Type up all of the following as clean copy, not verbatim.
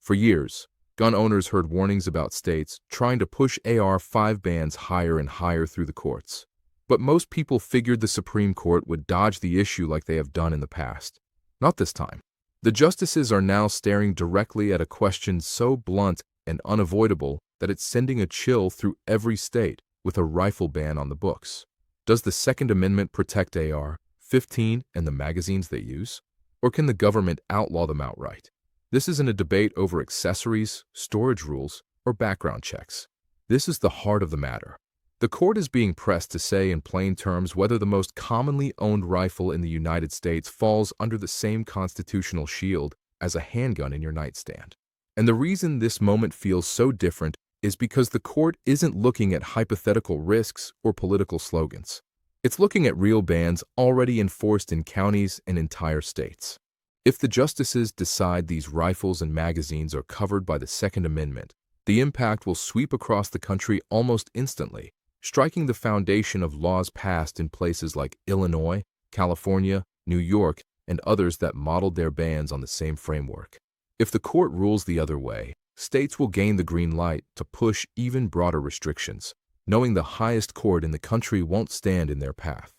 For years, gun owners heard warnings about states trying to push AR-5 bans higher and higher through the courts. But most people figured the Supreme Court would dodge the issue like they have done in the past. Not this time. The justices are now staring directly at a question so blunt and unavoidable that it's sending a chill through every state with a rifle ban on the books. Does the Second Amendment protect AR-15 and the magazines they use? Or can the government outlaw them outright? This isn't a debate over accessories, storage rules, or background checks. This is the heart of the matter. The court is being pressed to say in plain terms whether the most commonly owned rifle in the United States falls under the same constitutional shield as a handgun in your nightstand. And the reason this moment feels so different is because the court isn't looking at hypothetical risks or political slogans. It's looking at real bans already enforced in counties and entire states. If the justices decide these rifles and magazines are covered by the Second Amendment, the impact will sweep across the country almost instantly, striking the foundation of laws passed in places like Illinois, California, New York, and others that modeled their bans on the same framework. If the court rules the other way, states will gain the green light to push even broader restrictions, knowing the highest court in the country won't stand in their path.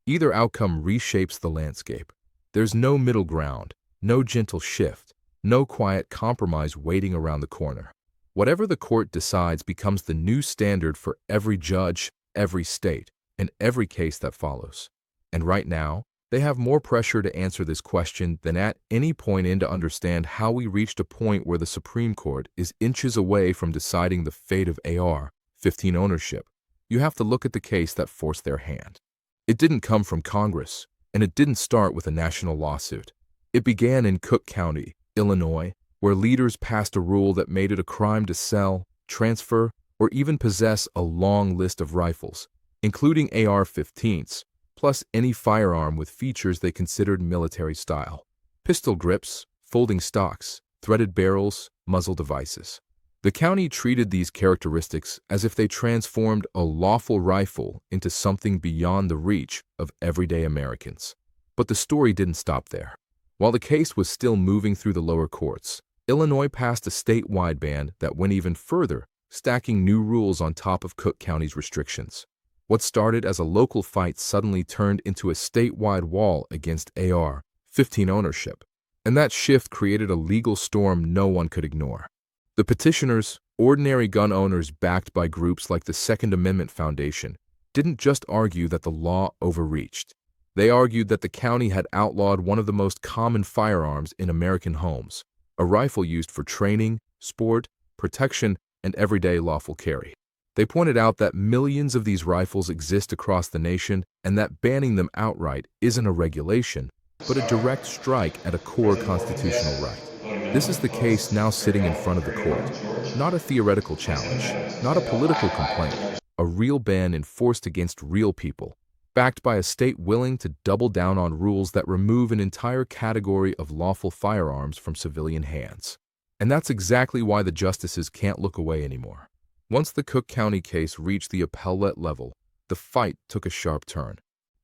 Either outcome reshapes the landscape. There's no middle ground, no gentle shift, no quiet compromise waiting around the corner. Whatever the court decides becomes the new standard for every judge, every state, and every case that follows. And right now, they have more pressure to answer this question than at any point in to understand how we reached a point where the Supreme Court is inches away from deciding the fate of AR-15 ownership. You have to look at the case that forced their hand. It didn't come from Congress, and it didn't start with a national lawsuit. It began in Cook County, Illinois, where leaders passed a rule that made it a crime to sell, transfer, or even possess a long list of rifles, including AR-15s, plus any firearm with features they considered military style. Pistol grips, folding stocks, threaded barrels, muzzle devices. The county treated these characteristics as if they transformed a lawful rifle into something beyond the reach of everyday Americans. But the story didn't stop there. While the case was still moving through the lower courts, Illinois passed a statewide ban that went even further, stacking new rules on top of Cook County's restrictions. What started as a local fight suddenly turned into a statewide wall against AR-15 ownership, and that shift created a legal storm no one could ignore. The petitioners, ordinary gun owners backed by groups like the Second Amendment Foundation, didn't just argue that the law overreached. They argued that the county had outlawed one of the most common firearms in American homes, a rifle used for training, sport, protection, and everyday lawful carry. They pointed out that millions of these rifles exist across the nation and that banning them outright isn't a regulation, but a direct strike at a core constitutional right. This is the case now sitting in front of the court. Not a theoretical challenge, not a political complaint, a real ban enforced against real people, backed by a state willing to double down on rules that remove an entire category of lawful firearms from civilian hands. And that's exactly why the justices can't look away anymore. Once the Cook County case reached the appellate level, the fight took a sharp turn.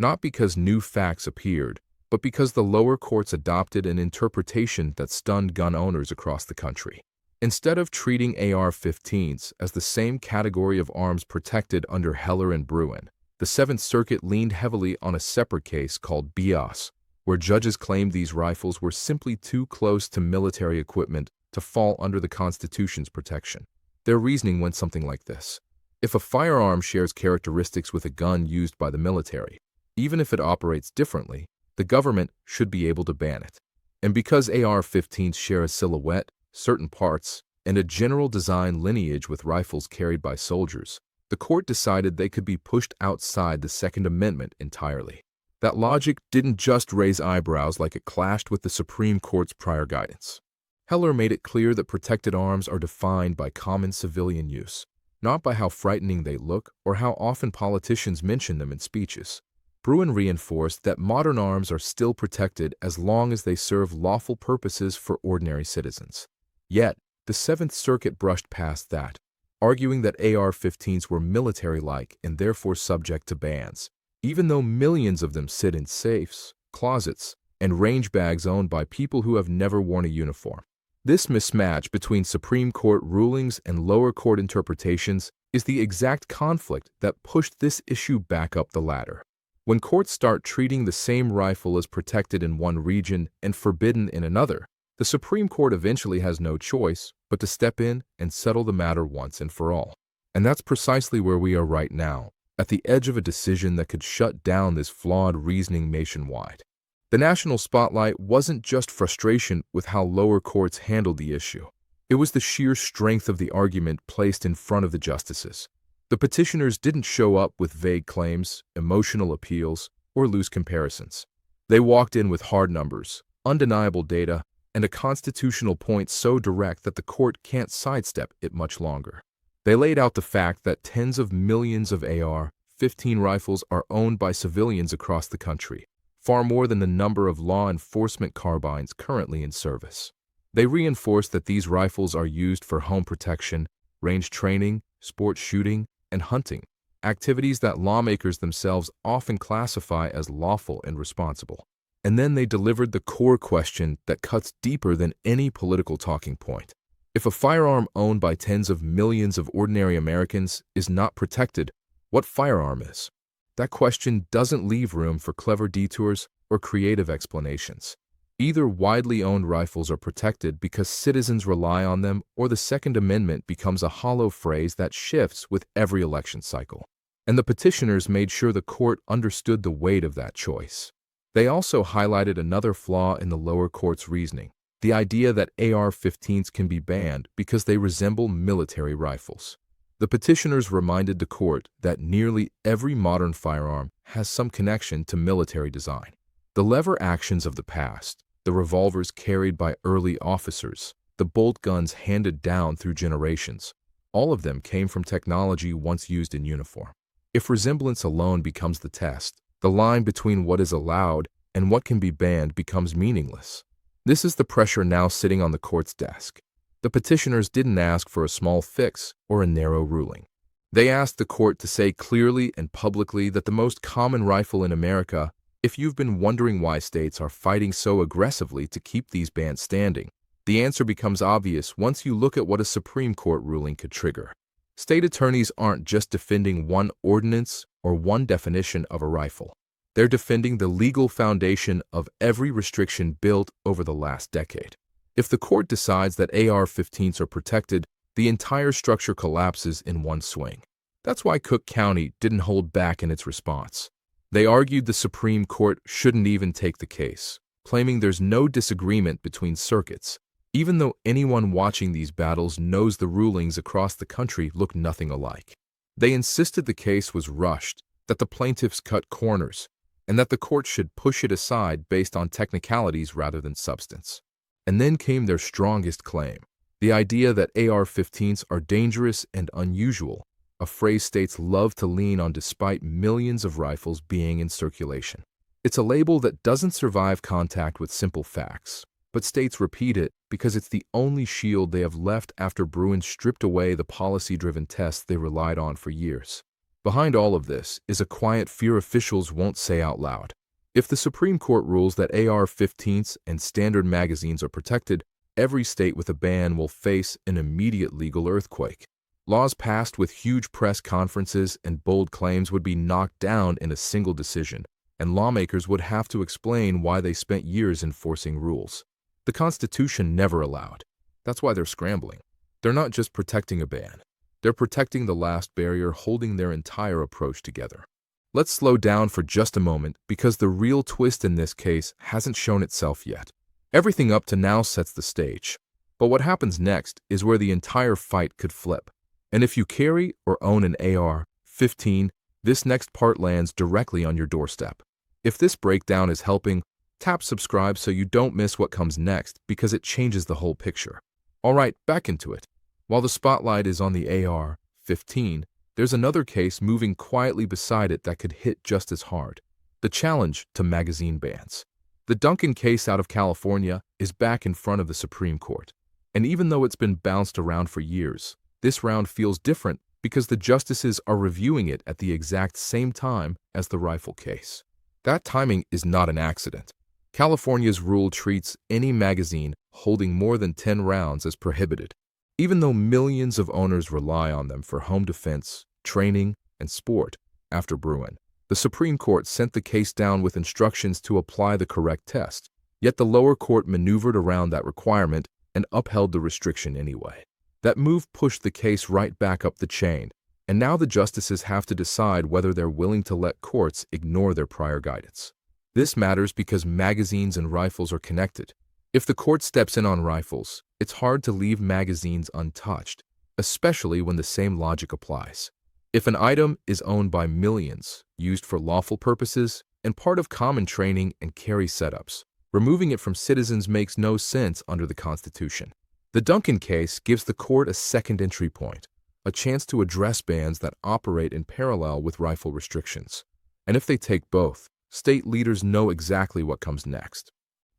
Not because new facts appeared, but because the lower courts adopted an interpretation that stunned gun owners across the country. Instead of treating AR-15s as the same category of arms protected under Heller and Bruin, the Seventh Circuit leaned heavily on a separate case called Bias, where judges claimed these rifles were simply too close to military equipment to fall under the Constitution's protection. Their reasoning went something like this. If a firearm shares characteristics with a gun used by the military, even if it operates differently, the government should be able to ban it. And because AR-15s share a silhouette, certain parts, and a general design lineage with rifles carried by soldiers, the court decided they could be pushed outside the Second Amendment entirely. That logic didn't just raise eyebrows like it clashed with the Supreme Court's prior guidance. Heller made it clear that protected arms are defined by common civilian use, not by how frightening they look or how often politicians mention them in speeches. Bruin reinforced that modern arms are still protected as long as they serve lawful purposes for ordinary citizens. Yet, the Seventh Circuit brushed past that, arguing that AR-15s were military-like and therefore subject to bans, even though millions of them sit in safes, closets, and range bags owned by people who have never worn a uniform. This mismatch between Supreme Court rulings and lower court interpretations is the exact conflict that pushed this issue back up the ladder. When courts start treating the same rifle as protected in one region and forbidden in another, the Supreme Court eventually has no choice but to step in and settle the matter once and for all. And that's precisely where we are right now, at the edge of a decision that could shut down this flawed reasoning nationwide. The national spotlight wasn't just frustration with how lower courts handled the issue. It was the sheer strength of the argument placed in front of the justices. The petitioners didn't show up with vague claims, emotional appeals, or loose comparisons. They walked in with hard numbers, undeniable data, and a constitutional point so direct that the court can't sidestep it much longer. They laid out the fact that tens of millions of AR-15 rifles are owned by civilians across the country, far more than the number of law enforcement carbines currently in service. They reinforced that these rifles are used for home protection, range training, sport shooting, and hunting, activities that lawmakers themselves often classify as lawful and responsible. And then they delivered the core question that cuts deeper than any political talking point. If a firearm owned by tens of millions of ordinary Americans is not protected, what firearm is? That question doesn't leave room for clever detours or creative explanations. Either widely owned rifles are protected because citizens rely on them, or the Second Amendment becomes a hollow phrase that shifts with every election cycle. And the petitioners made sure the court understood the weight of that choice. They also highlighted another flaw in the lower court's reasoning, the idea that AR-15s can be banned because they resemble military rifles. The petitioners reminded the court that nearly every modern firearm has some connection to military design. The lever actions of the past, the revolvers carried by early officers, the bolt guns handed down through generations, all of them came from technology once used in uniform. If resemblance alone becomes the test, the line between what is allowed and what can be banned becomes meaningless. This is the pressure now sitting on the court's desk. The petitioners didn't ask for a small fix or a narrow ruling. They asked the court to say clearly and publicly that the most common rifle in America, if you've been wondering why states are fighting so aggressively to keep these bans standing, the answer becomes obvious once you look at what a Supreme Court ruling could trigger. State attorneys aren't just defending one ordinance or one definition of a rifle. They're defending the legal foundation of every restriction built over the last decade. If the court decides that AR-15s are protected, the entire structure collapses in one swing. That's why Cook County didn't hold back in its response. They argued the Supreme Court shouldn't even take the case, claiming there's no disagreement between circuits, even though anyone watching these battles knows the rulings across the country look nothing alike. They insisted the case was rushed, that the plaintiffs cut corners, and that the court should push it aside based on technicalities rather than substance. And then came their strongest claim, the idea that AR-15s are dangerous and unusual, a phrase states love to lean on despite millions of rifles being in circulation. It's a label that doesn't survive contact with simple facts, but states repeat it because it's the only shield they have left after Bruin stripped away the policy-driven tests they relied on for years. Behind all of this is a quiet fear officials won't say out loud. If the Supreme Court rules that AR-15s and standard magazines are protected, every state with a ban will face an immediate legal earthquake. Laws passed with huge press conferences and bold claims would be knocked down in a single decision, and lawmakers would have to explain why they spent years enforcing rules. The Constitution never allowed. That's why they're scrambling. They're not just protecting a ban. They're protecting the last barrier holding their entire approach together. Let's slow down for just a moment because the real twist in this case hasn't shown itself yet. Everything up to now sets the stage. But what happens next is where the entire fight could flip. And if you carry or own an AR-15, this next part lands directly on your doorstep. If this breakdown is helping, tap subscribe so you don't miss what comes next because it changes the whole picture. All right, back into it. While the spotlight is on the AR-15, there's another case moving quietly beside it that could hit just as hard. The challenge to magazine bans. The Duncan case out of California is back in front of the Supreme Court. And even though it's been bounced around for years, this round feels different because the justices are reviewing it at the exact same time as the rifle case. That timing is not an accident. California's rule treats any magazine holding more than 10 rounds as prohibited, even though millions of owners rely on them for home defense, training, and sport. After Bruin, the Supreme Court sent the case down with instructions to apply the correct test, yet the lower court maneuvered around that requirement and upheld the restriction anyway. That move pushed the case right back up the chain, and now the justices have to decide whether they're willing to let courts ignore their prior guidance. This matters because magazines and rifles are connected. If the court steps in on rifles, it's hard to leave magazines untouched, especially when the same logic applies. If an item is owned by millions, used for lawful purposes, and part of common training and carry setups, removing it from citizens makes no sense under the Constitution. The Duncan case gives the court a second entry point, a chance to address bans that operate in parallel with rifle restrictions. And if they take both, state leaders know exactly what comes next.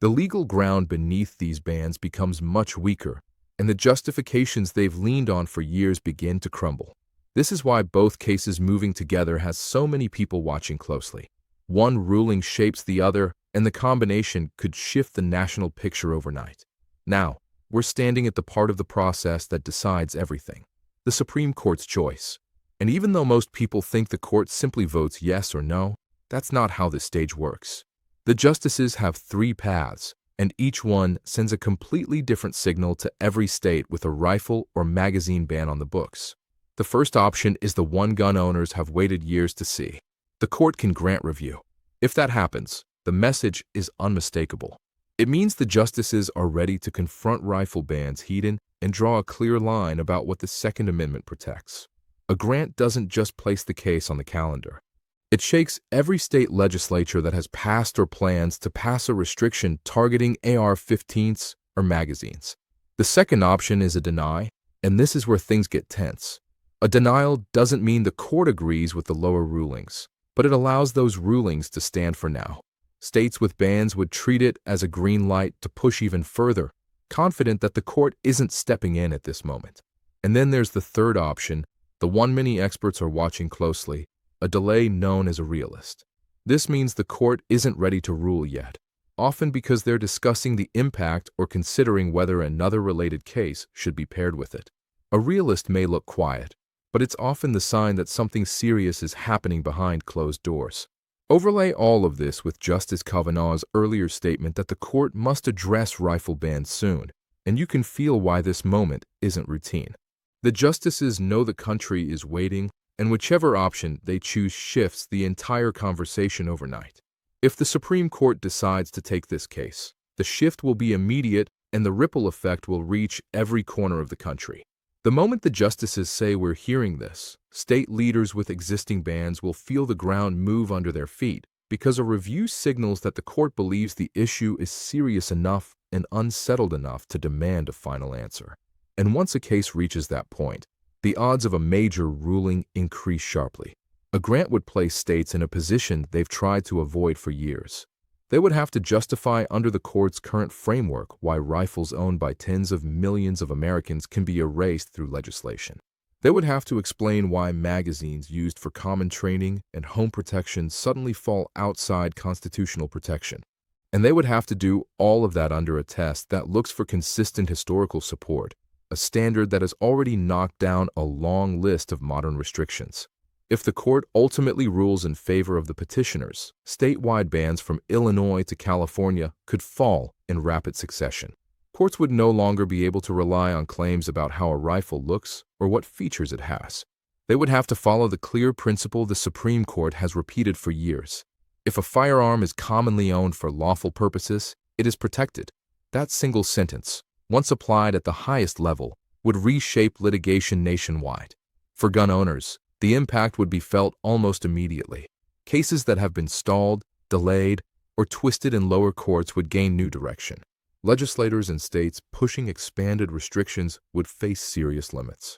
The legal ground beneath these bans becomes much weaker, and the justifications they've leaned on for years begin to crumble. This is why both cases moving together has so many people watching closely. One ruling shapes the other, and the combination could shift the national picture overnight. Now, we're standing at the part of the process that decides everything, the Supreme Court's choice. And even though most people think the court simply votes yes or no, that's not how this stage works. The justices have 3 paths, and each one sends a completely different signal to every state with a rifle or magazine ban on the books. The first option is the one gun owners have waited years to see. The court can grant review. If that happens, the message is unmistakable. It means the justices are ready to confront rifle bans head-on and draw a clear line about what the Second Amendment protects. A grant doesn't just place the case on the calendar. It shakes every state legislature that has passed or plans to pass a restriction targeting AR-15s or magazines. The second option is a deny, and this is where things get tense. A denial doesn't mean the court agrees with the lower rulings, but it allows those rulings to stand for now. States with bans would treat it as a green light to push even further, confident that the court isn't stepping in at this moment. And then there's the third option, the one many experts are watching closely, a delay known as a realist. This means the court isn't ready to rule yet, often because they're discussing the impact or considering whether another related case should be paired with it. A realist may look quiet, but it's often the sign that something serious is happening behind closed doors. Overlay all of this with Justice Kavanaugh's earlier statement that the court must address rifle bans soon, and you can feel why this moment isn't routine. The justices know the country is waiting, and whichever option they choose shifts the entire conversation overnight. If the Supreme Court decides to take this case, the shift will be immediate and the ripple effect will reach every corner of the country. The moment the justices say we're hearing this, state leaders with existing bans will feel the ground move under their feet because a review signals that the court believes the issue is serious enough and unsettled enough to demand a final answer. And once a case reaches that point, the odds of a major ruling increase sharply. A grant would place states in a position they've tried to avoid for years. They would have to justify under the court's current framework why rifles owned by tens of millions of Americans can be erased through legislation. They would have to explain why magazines used for common training and home protection suddenly fall outside constitutional protection. And they would have to do all of that under a test that looks for consistent historical support, a standard that has already knocked down a long list of modern restrictions. If the court ultimately rules in favor of the petitioners, statewide bans from Illinois to California could fall in rapid succession. Courts would no longer be able to rely on claims about how a rifle looks or what features it has. They would have to follow the clear principle the Supreme Court has repeated for years. If a firearm is commonly owned for lawful purposes, it is protected. That single sentence, once applied at the highest level, would reshape litigation nationwide. For gun owners, the impact would be felt almost immediately. Cases that have been stalled, delayed, or twisted in lower courts would gain new direction. Legislators in states pushing expanded restrictions would face serious limits.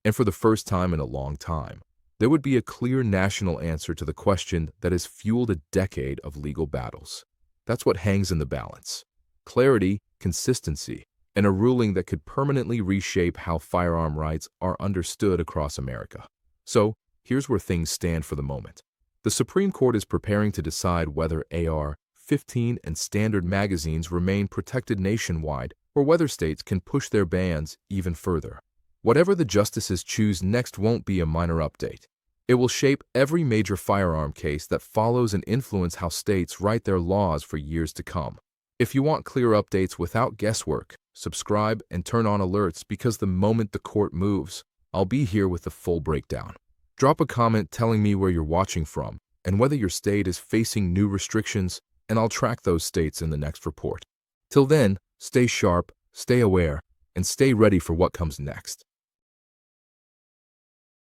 And for the first time in a long time, there would be a clear national answer to the question that has fueled a decade of legal battles. That's what hangs in the balance: clarity, consistency, and a ruling that could permanently reshape how firearm rights are understood across America. So, here's where things stand for the moment. The Supreme Court is preparing to decide whether AR .15 and standard magazines remain protected nationwide, or whether states can push their bans even further. Whatever the justices choose next won't be a minor update. It will shape every major firearm case that follows and influence how states write their laws for years to come. If you want clear updates without guesswork, subscribe and turn on alerts, because the moment the court moves, I'll be here with the full breakdown. Drop a comment telling me where you're watching from and whether your state is facing new restrictions, and I'll track those states in the next report. Till then, stay sharp, stay aware, and stay ready for what comes next.